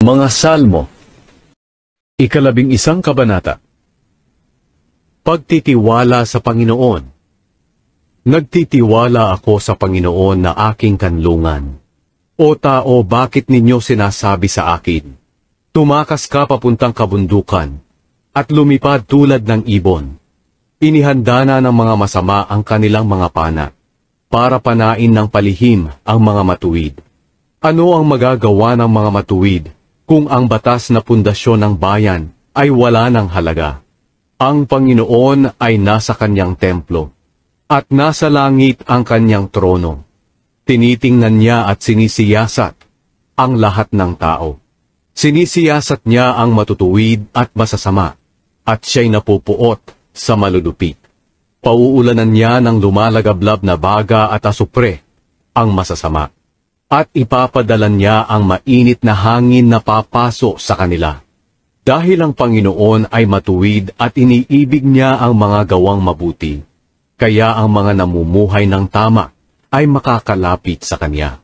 Mga Salmo, 11 kabanata. Pagtitiwala sa Panginoon. Nagtitiwala ako sa Panginoon na aking kanlungan. O tao, bakit ninyo sinasabi sa akin, tumakas ka papuntang kabundukan, at lumipad tulad ng ibon? Inihanda na ng mga masama ang kanilang mga pana, para panain ng palihim ang mga matuwid. Ano ang magagawa ng mga matuwid, kung ang batas na pundasyon ng bayan ay wala ng halaga? Ang Panginoon ay nasa kanyang templo, at nasa langit ang kanyang trono. Tinitingnan niya at sinisiyasat ang lahat ng tao. Sinisiyasat niya ang matutuwid at masasama, at siya'y napupuot sa malulupit. Pauulanan niya ng lumalagablab na baga at asupre ang masasama, at ipapadala niya ang mainit na hangin na papaso sa kanila. Dahil ang Panginoon ay matuwid at iniibig niya ang mga gawang mabuti, kaya ang mga namumuhay ng tama ay makakalapit sa Kanya.